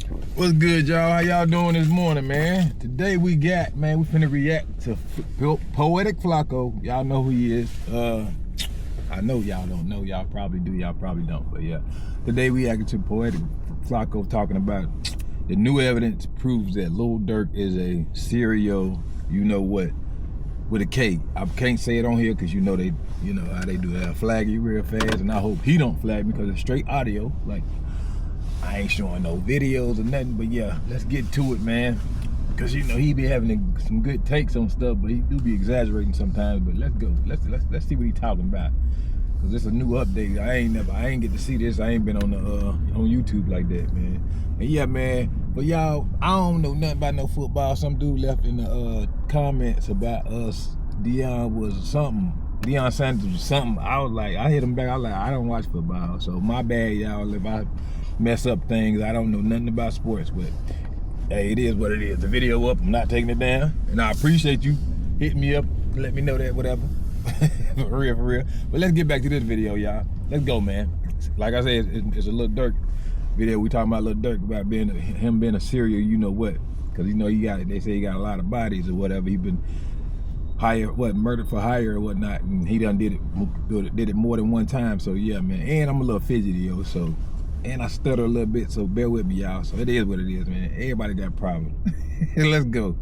What's good, y'all? How y'all doing this morning, man? Today we finna react to Poetic Flacco. Y'all know who he is. I know y'all don't know. Y'all probably do. Y'all probably don't. But yeah, today we reacted to Poetic Flacco talking about the new evidence proves that Lil Durk is a serial, you know what, with a K. I can't say it on here because you know how they do that. Flag you real fast, and I hope he don't flag me because it's straight audio. Like, I ain't showing no videos or nothing, but yeah, let's get to it, man. Cause he be having some good takes on stuff, but he do be exaggerating sometimes. But let's go. Let's see what he talking about. Cause it's a new update. I ain't get to see this. I ain't been on the on YouTube like that, man. And yeah, man. But y'all, I don't know nothing about no football. Some dude left in the comments about us. Deion Sanders was something. I hit him back. I was like, I don't watch football, so my bad, y'all, if I mess up things. I don't know nothing about sports, but hey, it is what it is. The video up, I'm not taking it down, and I appreciate you hitting me up, let me know that, whatever. for real. But let's get back to this video, y'all. Let's go, man. Like I said, it's a Lil Durk video. We talking about Lil Durk, about him being a serial, you know what? Because they say he got a lot of bodies or whatever. He been murdered for hire or whatnot, and he done did it more than one time. So yeah, man. And I'm a little fidgety, yo. So. And I stutter a little bit, so bear with me, y'all. So it is what it is, man. Everybody got problems. Let's go.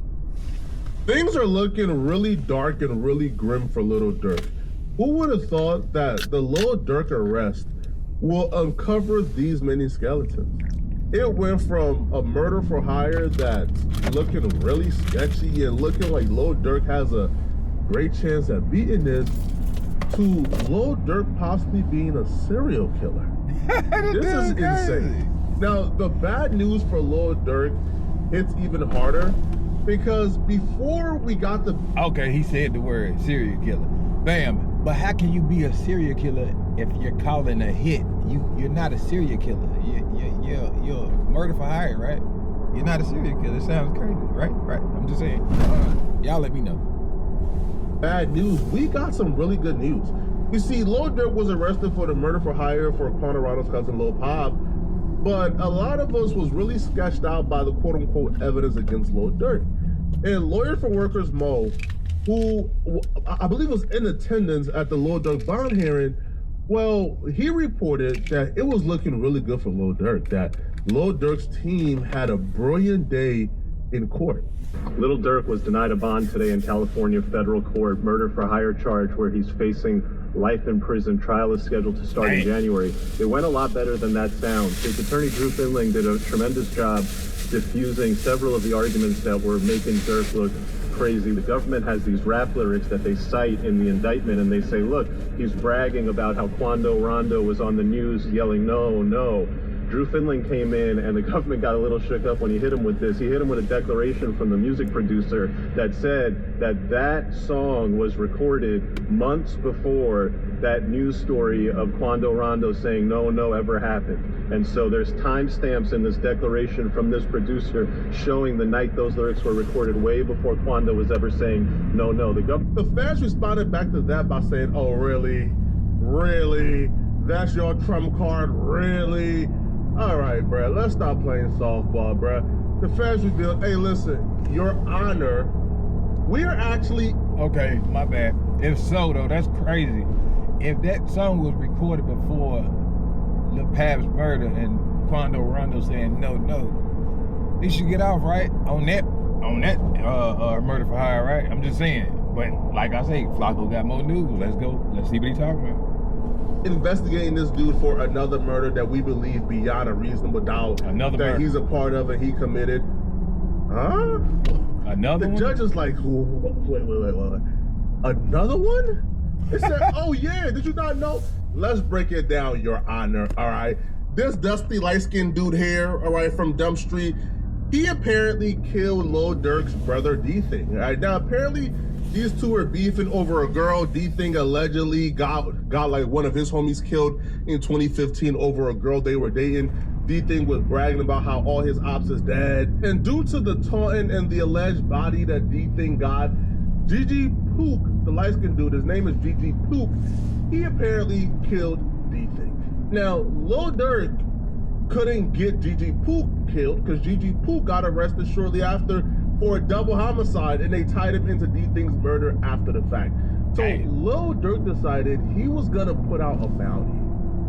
Things are looking really dark and really grim for Lil Durk. Who would have thought that the Lil Durk arrest will uncover these many skeletons? It went from a murder for hire that's looking really sketchy and looking like Lil Durk has a great chance at beating this, to Lil Durk possibly being a serial killer. This is insane. Now, the bad news for Lil Durk hits even harder because before we got the... Okay, he said the word serial killer. Bam. But how can you be a serial killer if you're calling a hit? You're not a serial killer. You're murder for hire, right? You're not a serial killer. It sounds crazy, right? Right. I'm just saying. Y'all let me know. Bad news. We got some really good news. You see, Lil Durk was arrested for the murder for hire for Quando Rondo's cousin Lil Pop, but a lot of us was really sketched out by the quote-unquote evidence against Lil Durk. And Lawyer for Workers Mo, who I believe was in attendance at the Lil Durk bond hearing, well, he reported that it was looking really good for Lil Durk, that Lil Durk's team had a brilliant day in court. Lil Durk was denied a bond today in California federal court, murder for hire charge, where he's facing life in prison. Trial is scheduled to start in January. It went a lot better than that sounds. His attorney, Drew Finling, did a tremendous job diffusing several of the arguments that were making Durk look crazy. The government has these rap lyrics that they cite in the indictment, and they say, look, he's bragging about how Quando Rondo was on the news yelling, no, no. Drew Finling came in, and the government got a little shook up when he hit him with this. He hit him with a declaration from the music producer that said that song was recorded months before that news story of Quando Rondo saying no, no ever happened. And so there's timestamps in this declaration from this producer showing the night those lyrics were recorded, way before Quando was ever saying no, no. The fans responded back to that by saying, oh, really? Really? That's your trump card? Really? All right, bro, let's stop playing softball, bro. The fans revealed, hey, listen, Your Honor, we are actually... Okay, my bad. If so, though, that's crazy. If that song was recorded before Lil Pap's murder and Quando Rondo saying no, no, he should get off, right? On that murder for hire, right? I'm just saying. But like I say, Flacco got more news. Let's go. Let's see what he's talking about. Investigating this dude for another murder that we believe beyond a reasonable doubt he's a part of and he committed. Huh? Another one? The judge is like, wait. Another one? It said, oh yeah, did you not know? Let's break it down, Your Honor, all right? This dusty light-skinned dude here, all right, from Dump Street, he apparently killed Lil Durk's brother, D-Thing, all right? Now, apparently, these two were beefing over a girl. D-Thing allegedly got like one of his homies killed in 2015 over a girl they were dating. D-Thing was bragging about how all his ops is dead. And due to the taunting and the alleged body that D-Thing got, Gigi Pook, the light-skinned dude, his name is Gigi Pook, he apparently killed D-Thing. Now, Lil Durk couldn't get Gigi Pook killed because Gigi Pook got arrested shortly after for a double homicide, and they tied him into D Thing's murder after the fact. So Lil Durk decided he was gonna put out a bounty,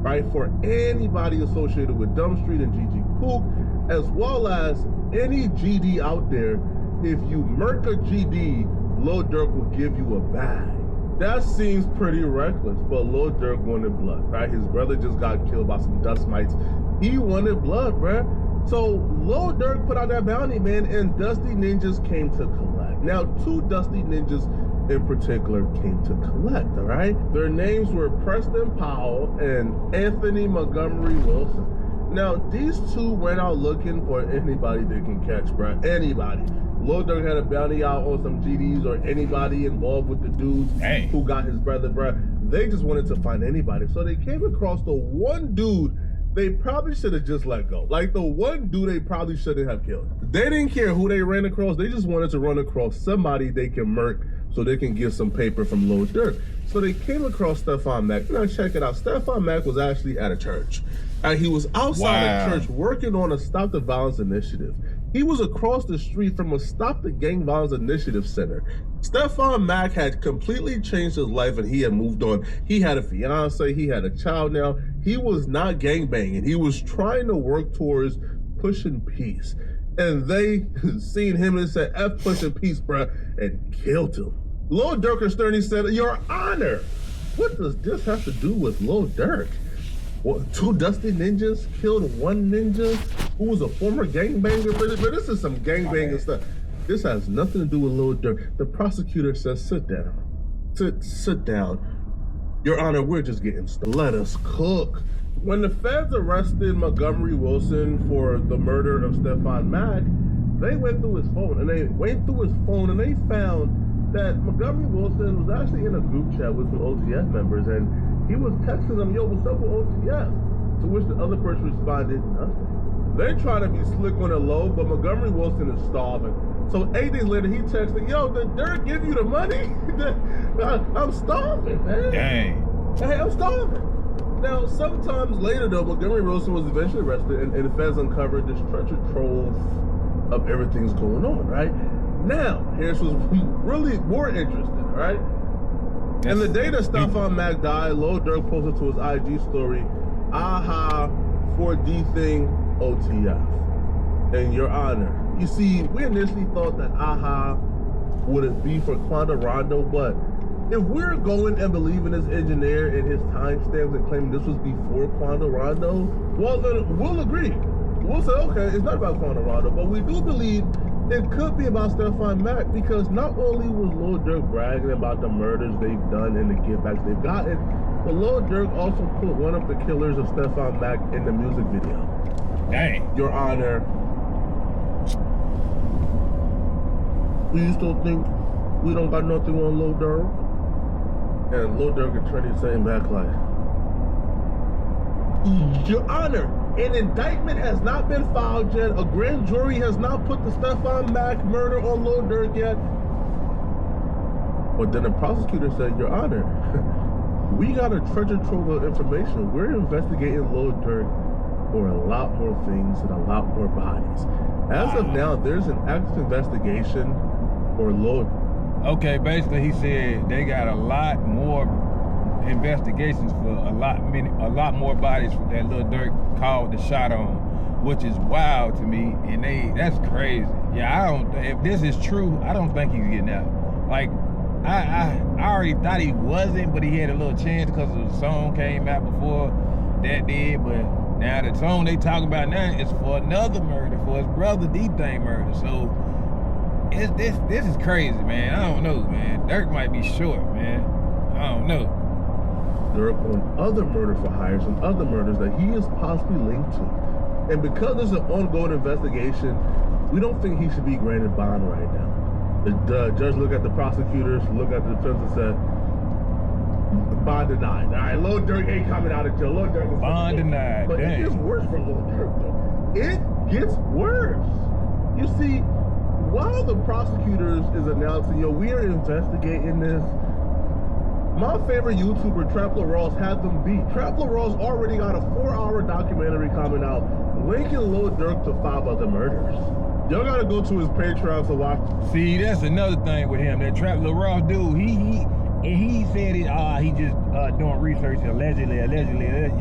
right, for anybody associated with Dumb Street and Gigi Pook, as well as any GD out there. If you murk a GD, Lil Durk will give you a bag. That seems pretty reckless, but Lil Durk wanted blood, right? His brother just got killed by some dust mites. He wanted blood, bruh. So Lil Durk put out that bounty, man, and Dusty Ninjas came to collect. Now, 2 Dusty Ninjas in particular came to collect, all right? Their names were Preston Powell and Anthony Montgomery Wilson. Now, these 2 went out looking for anybody they can catch, bruh. Anybody. Lil Durk had a bounty out on some GDs or anybody involved with the dudes who got his brother, bruh. They just wanted to find anybody. So they came across the one dude they probably should have just let go. Like the one dude they probably shouldn't have killed. They didn't care who they ran across. They just wanted to run across somebody they can murk so they can get some paper from Lil Durk. So they came across Stefan Mack. Now check it out. Stefan Mack was actually at a church. He was outside a church working on a Stop the Violence initiative. He was across the street from a Stop the Gang Violence Initiative Center. Stefan Mack had completely changed his life and he had moved on. He had a fiance, he had a child now. He was not gangbanging. He was trying to work towards pushing peace. And they seen him and said, F pushing peace, bruh, and killed him. Lil Durk and Sterney said, Your Honor, what does this have to do with Lil Durk? What, 2 Dusty Ninjas killed 1 ninja who was a former gangbanger? But this is some gangbanging stuff. This has nothing to do with Lil Durk. The prosecutor says, sit down. Sit down. Your Honor, we're just getting started. Let us cook. When the feds arrested Montgomery Wilson for the murder of Stefan Mack, they went through his phone and they found that Montgomery Wilson was actually in a group chat with some OTF members, and he was texting them, yo, what's up with OTF? To which the other person responded, nothing. They try to be slick on the low, but Montgomery Wilson is starving. So 8 days later, he texted, yo, did Durk give you the money? I'm starving, man. Dang. Hey, I'm starving. Now, sometimes later, though, Montgomery Wilson was eventually arrested, and the feds uncovered this treasure trove of everything's going on, right? Now, here's what's really more interesting, right? And the day that Stefan Mack died, Lil Durk posted to his IG story, aha, for D Thing OTF. And Your Honor, you see, we initially thought that aha would it be for Quando Rondo, but if we're going and believing this engineer and his timestamps and claiming this was before Quando Rondo, well, then we'll agree. We'll say, okay, it's not about Quando Rondo, but we do believe it could be about Stefan Mack, because not only was Lil Durk bragging about the murders they've done and the givebacks they've gotten, but Lil Durk also put one of the killers of Stefan Mack in the music video. Dang. Your Honor, you still think we don't got nothing on Lil Durk? And Lil Durk attorney saying back like, Your Honor, an indictment has not been filed yet. A grand jury has not put the Stefan Mack murder on Lil Durk yet. But then the prosecutor said, Your Honor, we got a treasure trove of information. We're investigating Lil Durk for a lot more things and a lot more bodies. As of now, there's an active investigation for Lil. Okay, basically he said they got a lot more investigations for a lot more bodies that Lil Durk called the shot on, which is wild to me, and that's crazy. Yeah, if this is true, I don't think he's getting out. Like, I already thought he wasn't, but he had a little chance because the song came out before that did, but now the song they talking about now is for another murder, for his brother D Thing murder. So this is crazy, man. I don't know, man. Durk might be short, man. I don't know. Durk on other murder for hires and other murders that he is possibly linked to. And because there's an ongoing investigation, we don't think he should be granted bond right now. The judge looked at the prosecutors, looked at the defense and said, bond denied. All right, Lil Durk ain't coming out of jail. Lil Durk is bond denied. But it gets worse for Lil Durk, though. It gets worse. You see, while the prosecutors is announcing, we are investigating this, my favorite YouTuber, Trap Ross, had them beat. Trap Ross already got a 4-hour documentary coming out linking Lil Durk to 5 other murders. Y'all gotta go to his Patreon to watch. See, that's another thing with him. That Trap Lil Ross dude, he said he just doing research allegedly.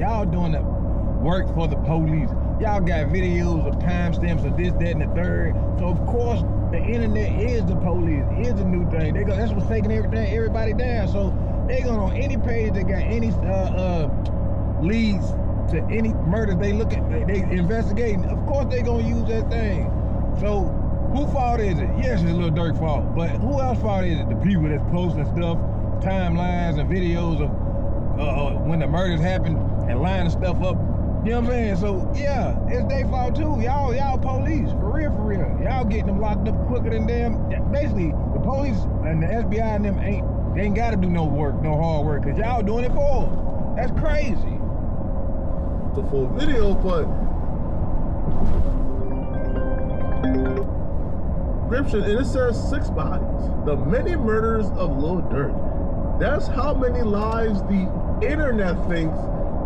Y'all doing the work for the police. Y'all got videos of timestamps of this, that, and the third. So of course the internet is the police, is the new thing. That's what's taking everybody down. So they going on any page that got any leads to any murders they investigating. Of course they gonna use that thing. So who fault is it? Yes, it's Lil Durk fault, but who else fault is it? The people that's posting stuff, timelines and videos of when the murders happen and lining stuff up. You know what I'm saying? So yeah, it's their fault too. Y'all police, for real. Y'all getting them locked up quicker than them. Basically, the police and the FBI and them ain't gotta do no hard work, cause y'all doing it for them. That's crazy. The full video, but description, and it says 6 bodies. The many murders of Lil Durk. That's how many lives the internet thinks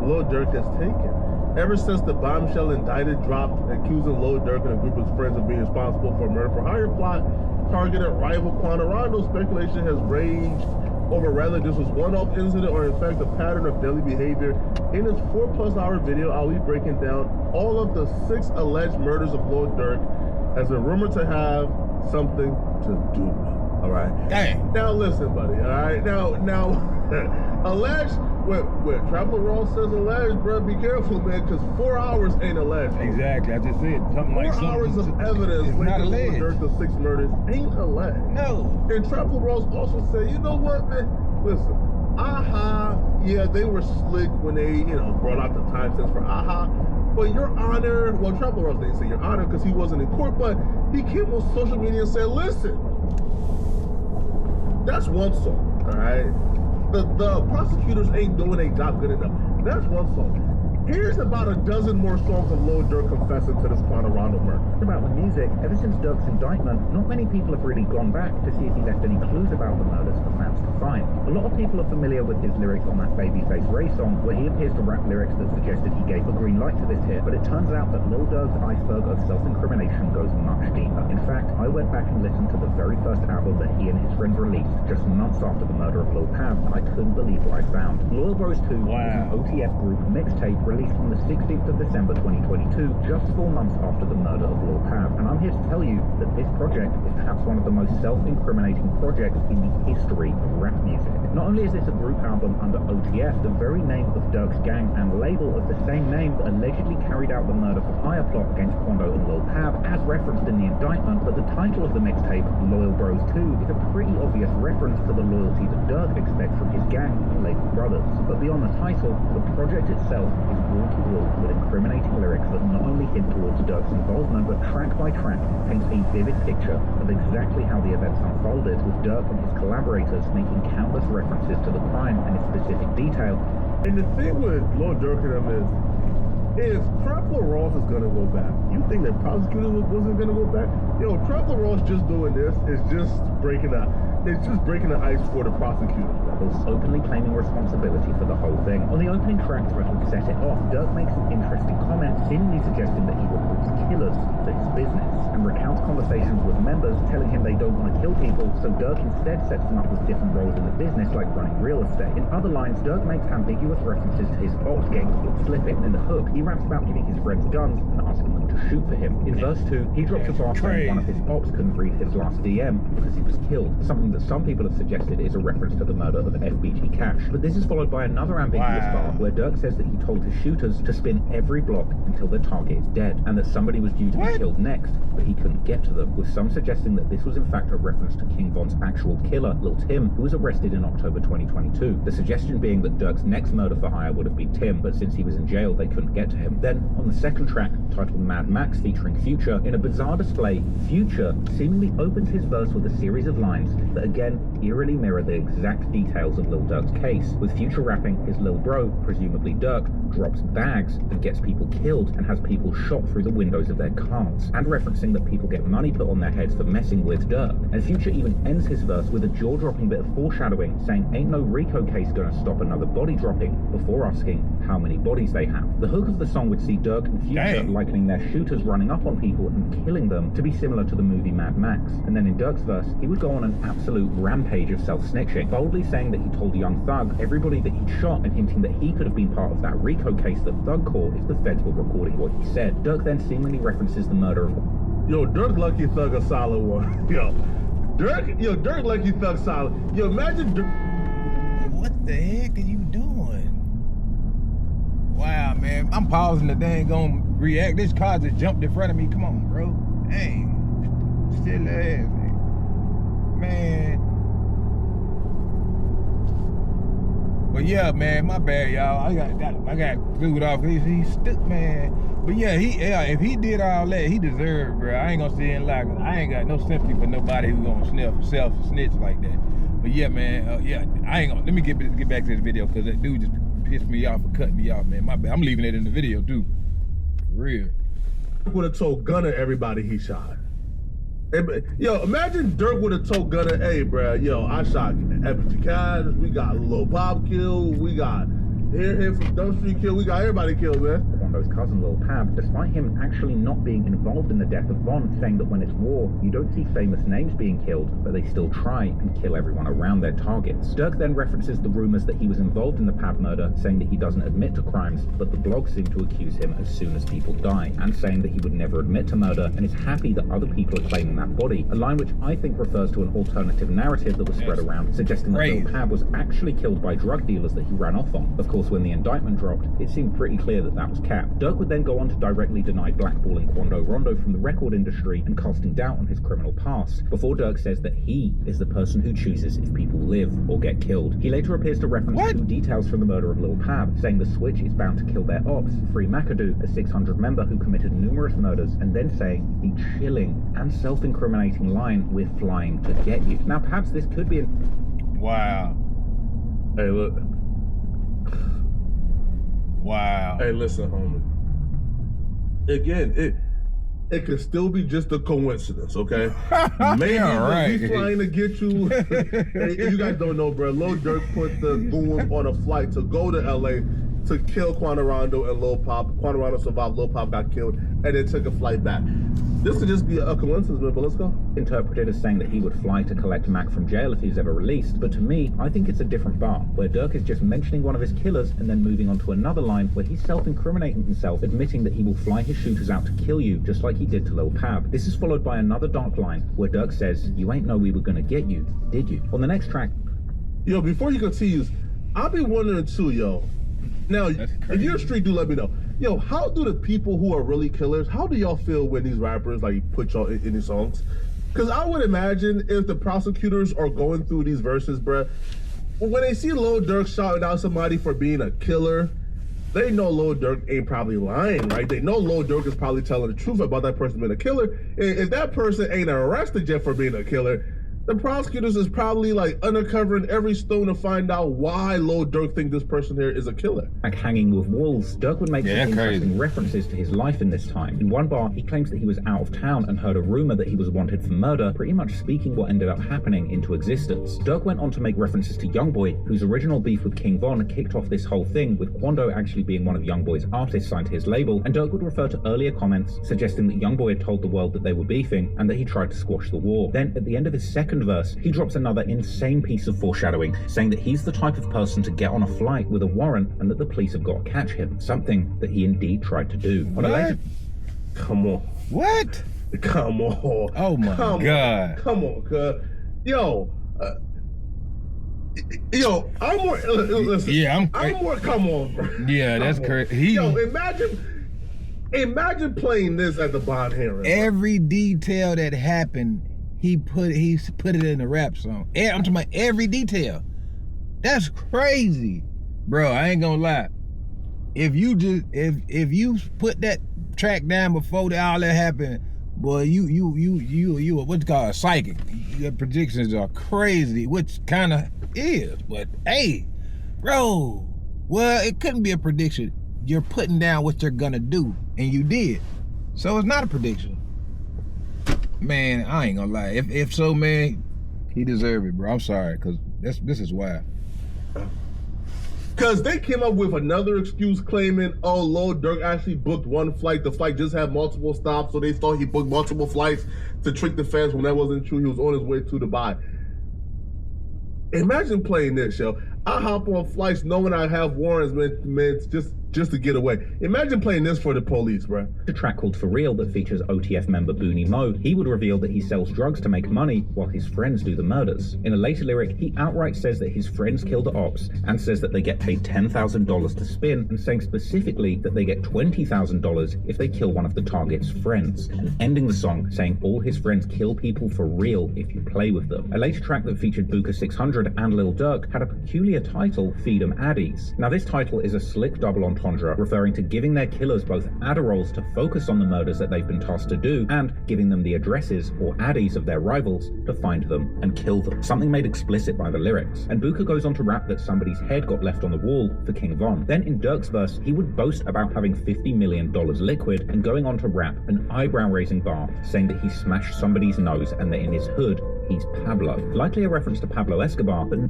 Lil Durk has taken. Ever since the bombshell indicted dropped accusing Lil Durk and a group of his friends of being responsible for a murder for hire plot targeted rival Quantarando, speculation has raged over whether this was one-off incident or in fact a pattern of daily behavior. In this 4+ hour video, I'll be breaking down all of the 6 alleged murders of Lil Durk has been rumored to have something to do with. All right. Dang. Now listen, buddy. All right. Now, alleged. When Traveler Ross says alleged, bro, be careful, man, because 4 hours ain't alleged. Exactly. I just said something like 4 hours of evidence not alleged. Durk the 6 murders ain't alleged. No. And Traveler Ross also said, you know what, man? Listen, yeah, they were slick when they, brought out the timestamps for But Your Honor, well, Traveler Ross didn't say Your Honor because he wasn't in court, but he came on social media and said, listen, that's one song, all right? The prosecutors ain't doing their job good enough. That's one song. Here's about a dozen more songs of Lil Durk confessing to this Quantarando murder. About the music, ever since Durk's indictment, not many people have really gone back to see if he left any clues about the murders for fans to find. A lot of people are familiar with his lyrics on that Babyface Ray song, where he appears to rap lyrics that suggested he gave a green light to this hit, but it turns out that Lil Durk's iceberg of self-incrimination goes much deeper. In fact, I went back and listened to the very first album that he and his friends released just months after the murder of Lil Pav, and I couldn't believe what I found. Loyal Bros 2 was an OTF group mixtape released on the 16th of December 2022, just 4 months after the murder of Lil Pav. And I'm here to tell you that this project is perhaps one of the most self-incriminating projects in the history of rap music. Not only is this a group album under OTF, the very name of Durk's gang and label of the same name that allegedly carried out the murder for hire plot against Quando and Lil Pav, as referenced in the indictment, but the title of the mixtape, Loyal Bros 2, is a pretty obvious reference to the loyalty that Durk expects from his gang and label brothers. But beyond the title, the project itself is wall-to-wall with incriminating lyrics that not only hint towards Durk's involvement, but track by track paints a vivid picture of exactly how the events unfolded, with Durk and his collaborators making countless references to the crime and its specific detail. And the thing with Lil Durk and them is, if Traveler Ross is gonna go back, you think that prosecutors wasn't gonna go back? Yo, Traveler Ross just doing this is just breaking the ice for the prosecutors. Openly claiming responsibility for the whole thing. On the opening track titled Set It Off, Durk makes some interesting comments, seemingly suggesting that he reports killers to his business, and recounts conversations with members telling him they don't want to kill people, so Durk instead sets them up with different roles in the business, like running real estate. In other lines, Durk makes ambiguous references to his ops getting caught slipping. In the hook, he raps about giving his friends guns and asking them to shoot for him. In verse 2, he drops a bar saying one of his ops couldn't read his last DM because he was killed, something that some people have suggested is a reference to the murder of FBG Cash. But this is followed by another ambiguous bar where Durk says that he told his shooters to spin every block until the target is dead, and that somebody was due to be killed next, but he couldn't get to them, with some suggesting that this was in fact a reference to King Von's actual killer, Lil Tim, who was arrested in October 2022. The suggestion being that Durk's next murder for hire would have been Tim, but since he was in jail, they couldn't get to him. Then, on the second track, titled Mad Max featuring Future. In a bizarre display, Future seemingly opens his verse with a series of lines that again eerily mirror the exact details of Lil Durk's case, with Future rapping his lil bro, presumably Durk, drops bags and gets people killed and has people shot through the windows of their cars, and referencing that people get money put on their heads for messing with Durk. And Future even ends his verse with a jaw-dropping bit of foreshadowing, saying ain't no Rico case gonna stop another body dropping, before asking how many bodies they have. The hook of the song would see Durk and Future likening their shooters running up on people and killing them to be similar to the movie Mad Max. And then in Durk's verse, he would go on an absolute rampage of self-snitching, boldly saying that he told Young Thug everybody that he'd shot and hinting that he could have been part of that Rico case that Thug caught if the feds were recording what he said. Durk then seemingly references the murder of... Yo, Durk lucky Thug a solid one. Durk lucky Thug solid. Yo, imagine Durk. What the heck are you doing? Wow, man. I'm pausing the thing, gonna react. This car just jumped in front of me. Come on, bro. Dang. Still ass, man. But yeah, man, my bad, y'all. I got glued off. He's stuck, man. But yeah, if he did all that, he deserved, bro. I ain't gonna sit and lie, 'cause I ain't got no sympathy for nobody who gonna snitch like that. But yeah, man, I ain't gonna. Let me get back to this video, 'cause that dude just pissed me off for cutting me off, man. My bad. I'm leaving it in the video too. For real. Would have told Gunner everybody he shot. Yo, imagine Durk would have told Gunner, hey, bro, yo, I shot Epic Cad, we got Lil Pop killed, we got here from Dumb Street killed, we got everybody killed, man. Vondo's cousin Lil Pab, despite him actually not being involved in the death of Von, saying that when it's war, you don't see famous names being killed, but they still try and kill everyone around their targets. Durk then references the rumors that he was involved in the Pab murder, saying that he doesn't admit to crimes, but the blogs seem to accuse him as soon as people die, and saying that he would never admit to murder, and is happy that other people are claiming that body, a line which I think refers to an alternative narrative that was spread around, suggesting that Lil Pab was actually killed by drug dealers that he ran off on. Of course, when the indictment dropped, it seemed pretty clear that that was cap. Durk would then go on to directly deny blackballing Quando Rondo from the record industry and casting doubt on his criminal past, before Durk says that he is the person who chooses if people live or get killed. He later appears to reference two details from the murder of Lil Pab, saying the Switch is bound to kill their ops, free McAdoo, a 600 member who committed numerous murders, and then saying the chilling and self-incriminating line, "We're flying to get you." Now perhaps this could be Wow. Hey, look. Wow. Hey, listen, homie. Again, it could still be just a coincidence, okay? Maybe he's flying to get you. Hey, you guys don't know, bro. Lil Durk put the goons on a flight to go to LA to kill Quando Rondo and Lil Pop. Quando Rondo survived, Lil Pop got killed, and then took a flight back. This could just be a coincidence, but let's go. Interpreted as saying that he would fly to collect Mac from jail if he's ever released, but to me, I think it's a different bar, where Durk is just mentioning one of his killers and then moving on to another line where he's self-incriminating himself, admitting that he will fly his shooters out to kill you, just like he did to Lil Pab. This is followed by another dark line where Durk says, "You ain't know we were gonna get you, did you?" On the next track... Yo, before he continues, I'll be wondering too, yo. Now, if you're a street dude, let me know. Yo, how do the people who are really killers, how do y'all feel when these rappers like put y'all in these songs? Because I would imagine if the prosecutors are going through these verses, bruh, when they see Lil Durk shouting out somebody for being a killer, they know Lil Durk ain't probably lying, right? They know Lil Durk is probably telling the truth about that person being a killer. And if that person ain't arrested yet for being a killer, the prosecutors is probably like uncovering every stone to find out why Lil Durk think this person here is a killer. Like hanging with wolves, Durk would make some interesting references to his life in this time. In one bar, he claims that he was out of town and heard a rumor that he was wanted for murder, pretty much speaking what ended up happening into existence. Durk went on to make references to Youngboy, whose original beef with King Von kicked off this whole thing, with Quando actually being one of Youngboy's artists signed to his label, and Durk would refer to earlier comments suggesting that Youngboy had told the world that they were beefing and that he tried to squash the war. Then, at the end of his second verse, he drops another insane piece of foreshadowing, saying that he's the type of person to get on a flight with a warrant and that the police have got to catch him, something that he indeed tried to do. Come on. What? Come on. Oh my God. Come on, cuz. Yo, I'm more, listen. Yeah, I'm more, come on, bro. Yeah, that's crazy. Yo, imagine playing this at the Bond hearing. Every detail that happened, he put it in the rap song. I'm talking about every detail. That's crazy, bro. I ain't gonna lie. If you put that track down before all that happened, boy, you what's called a psychic. Your predictions are crazy, which kind of is. But hey, bro, well, it couldn't be a prediction. You're putting down what you're gonna do, and you did. So it's not a prediction. Man, I ain't gonna lie. If so, man, he deserved it, bro. I'm sorry, cause this is why. Because they came up with another excuse claiming, oh, Lord Durk actually booked one flight. The flight just had multiple stops, so they thought he booked multiple flights to trick the fans when that wasn't true. He was on his way to Dubai. Imagine playing this, yo. I hop on flights knowing I have warrants, man, just to get away. Imagine playing this for the police, bro. A track called For Real that features OTF member Booney Mo. He would reveal that he sells drugs to make money while his friends do the murders. In a later lyric, he outright says that his friends kill the ops and says that they get paid $10,000 to spin, and saying specifically that they get $20,000 if they kill one of the target's friends. And ending the song saying all his friends kill people for real if you play with them. A later track that featured Booker 600 and Lil Durk had a peculiar title, Feed 'em Addies. Now this title is a slick double entendre referring to giving their killers both Adderalls to focus on the murders that they've been tasked to do, and giving them the addresses or addies of their rivals to find them and kill them. Something made explicit by the lyrics. And Booker goes on to rap that somebody's head got left on the wall for King Von. Then in Durk's verse, he would boast about having $50 million liquid and going on to rap an eyebrow-raising bar saying that he smashed somebody's nose and that in his hood, he's Pablo. Likely a reference to Pablo Escobar, but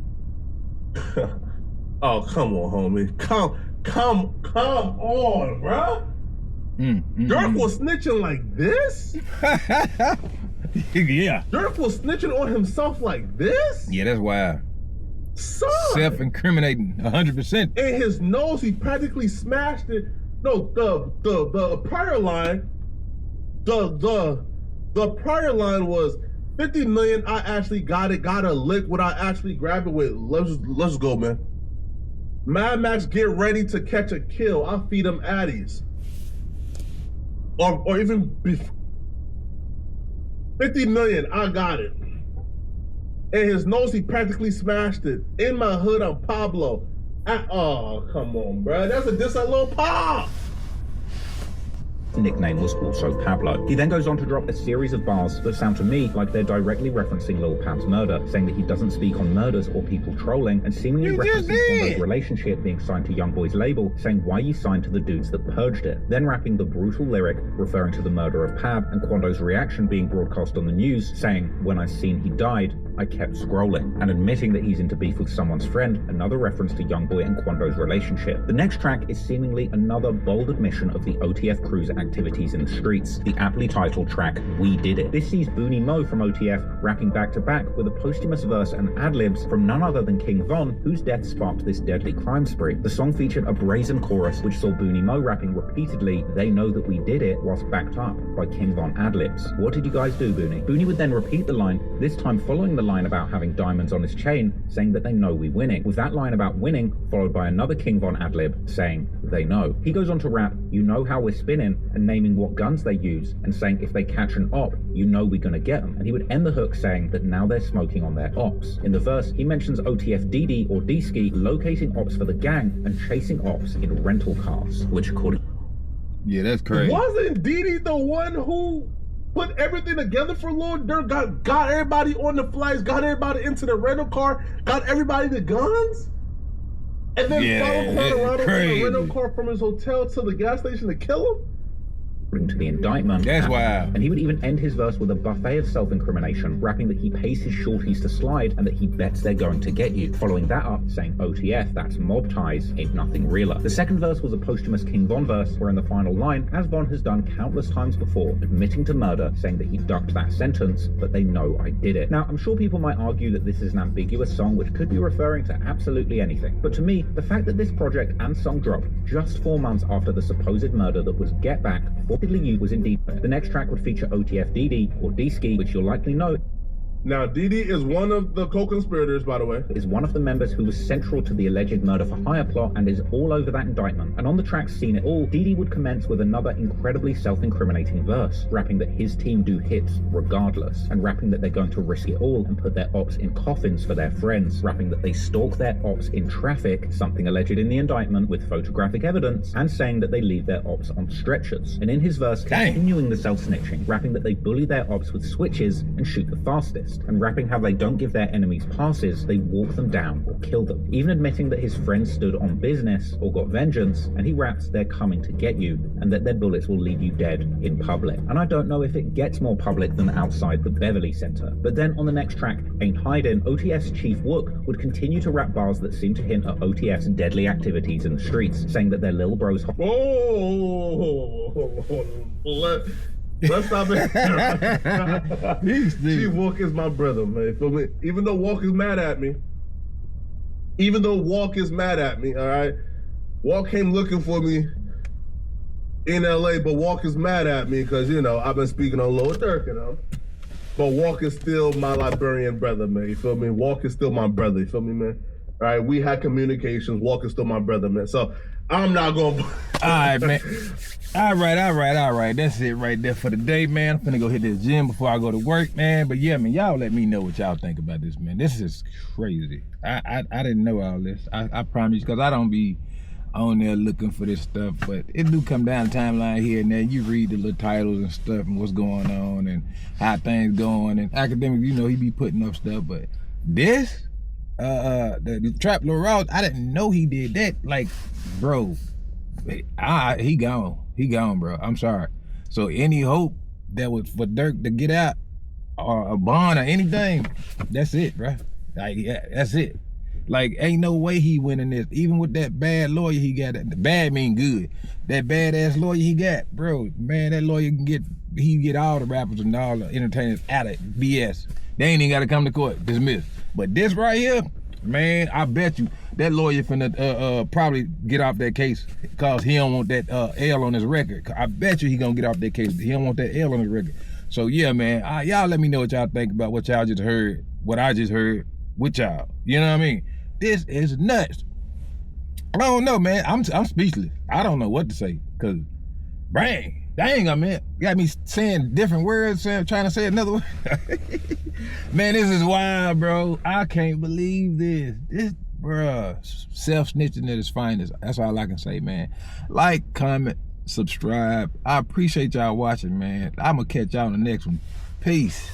Oh, come on, homie. Come on, bro. Durk was snitching like this? Yeah. Durk was snitching on himself like this? Yeah, that's wild. Son. Self-incriminating, 100%. In his nose, he practically smashed it. No, the prior line, the prior line was 50 million. I actually got a lick what I actually grabbed it with. Let's go, man. Mad Max, get ready to catch a kill. I'll feed them addies. Or even before. 50 million, I got it. In his nose, he practically smashed it. In my hood, I'm Pablo. Oh, come on, bro. That's a diss on Lil Pop. nickname was also Pablo. He then goes on to drop a series of bars that sound to me like they're directly referencing Lil Pab's murder, saying that he doesn't speak on murders or people trolling, and seemingly referencing Quando's relationship being signed to Youngboy's label, saying why you signed to the dudes that purged it. Then rapping the brutal lyric referring to the murder of Pab and Quando's reaction being broadcast on the news, saying, when I seen he died, I kept scrolling, and admitting that he's into beef with someone's friend, another reference to Youngboy and Quando's relationship. The next track is seemingly another bold admission of the OTF crew's activities in the streets, the aptly titled track, We Did It. This sees Booney Mo from OTF rapping back to back with a posthumous verse and ad-libs from none other than King Von, whose death sparked this deadly crime spree. The song featured a brazen chorus which saw Booney Mo rapping repeatedly, they know that we did it, whilst backed up by King Von ad-libs. What did you guys do, Booney? Booney would then repeat the line, this time following the line about having diamonds on his chain, saying that they know we winning, with that line about winning followed by another King Von ad-lib saying they know. He goes on to rap, you know how we're spinning, and naming what guns they use, and saying if they catch an op, you know we're gonna get them. And he would end the hook saying that now they're smoking on their ops. In the verse, he mentions OTF DD or D-Ski locating ops for the gang and chasing ops in rental cars, which according... Yeah, that's crazy. Wasn't Didi the one who put everything together for Lil Durk, got everybody on the flights, got everybody into the rental car, got everybody the guns? And then followed Colorado in the rental car from his hotel to the gas station to kill him? To the indictment. That's wild. And he would even end his verse with a buffet of self-incrimination, rapping that he pays his shorties to slide and that he bets they're going to get you. Following that up, saying OTF, that's mob ties, ain't nothing realer. The second verse was a posthumous King Von verse, where in the final line, as Von has done countless times before, admitting to murder, saying that he ducked that sentence, but they know I did it. Now, I'm sure people might argue that this is an ambiguous song which could be referring to absolutely anything. But to me, the fact that this project and song dropped just 4 months after the supposed murder that was Get Back, was indeed. The next track would feature OTF DD or D-Ski, which you'll likely know Now, Didi is one of the co-conspirators, by the way. Is one of the members who was central to the alleged murder for hire plot and is all over that indictment. And on the track Seen It All, Didi would commence with another incredibly self-incriminating verse, rapping that his team do hits regardless, and rapping that they're going to risk it all and put their ops in coffins for their friends, rapping that they stalk their ops in traffic, something alleged in the indictment with photographic evidence, and saying that they leave their ops on stretchers. And in his verse, continuing the self-snitching, rapping that they bully their ops with switches and shoot the fastest, and rapping how they don't give their enemies passes, they walk them down or kill them, even admitting that his friends stood on business or got vengeance, and he raps they're coming to get you, and that their bullets will leave you dead in public. And I don't know if it gets more public than outside the Beverly Center. But then on the next track, Ain't Hiding, OTF's Chief Wook would continue to rap bars that seem to hint at OTF's deadly activities in the streets, saying that their little bros... Let's stop it. Chief Walk is my brother, man. Feel me? Even though Walk is mad at me, all right? Walk came looking for me in LA, but Walk is mad at me because, you know, I've been speaking on Lord Durk, you know? But Walk is still my Liberian brother, man. You feel me? Walk is still my brother, you feel me, man? All right, we had communications. Walk is still my brother, man. So I'm not going to... All right, man. All right. That's it right there for the day, man. I'm finna go hit this gym before I go to work, man. But yeah, man, y'all let me know what y'all think about this, man. This is crazy. I didn't know all this. I promise, because I don't be on there looking for this stuff, but it do come down the timeline here and there. You read the little titles and stuff and what's going on and how things going. And academic, you know, he be putting up stuff, but this, the Trap Lil Ross, I didn't know he did that. Like, bro, he gone, bro. I'm sorry. So any hope that was for Durk to get out or a bond or anything, that's it, bro. Like, yeah, that's it. Like, ain't no way he winning this. Even with that bad lawyer he got, the bad mean good. That badass lawyer he got, bro, man, that lawyer can get all the rappers and all the entertainers out of BS. They ain't even got to come to court, dismissed. But this right here, man, I bet you that lawyer finna probably get off that case because he don't want that L on his record. I bet you he gonna get off that case. He don't want that L on his record. So yeah, man, y'all let me know what y'all think about what y'all just heard, what I just heard with y'all. You know what I mean? This is nuts. I don't know, man. I'm speechless. I don't know what to say, cause dang, I mean, got me saying different words, trying to say another word. Man, this is wild, bro. I can't believe this. This, bruh, self-snitching at its finest. That's all I can say, man. Like, comment, subscribe. I appreciate y'all watching, man. I'm gonna catch y'all in the next one. Peace.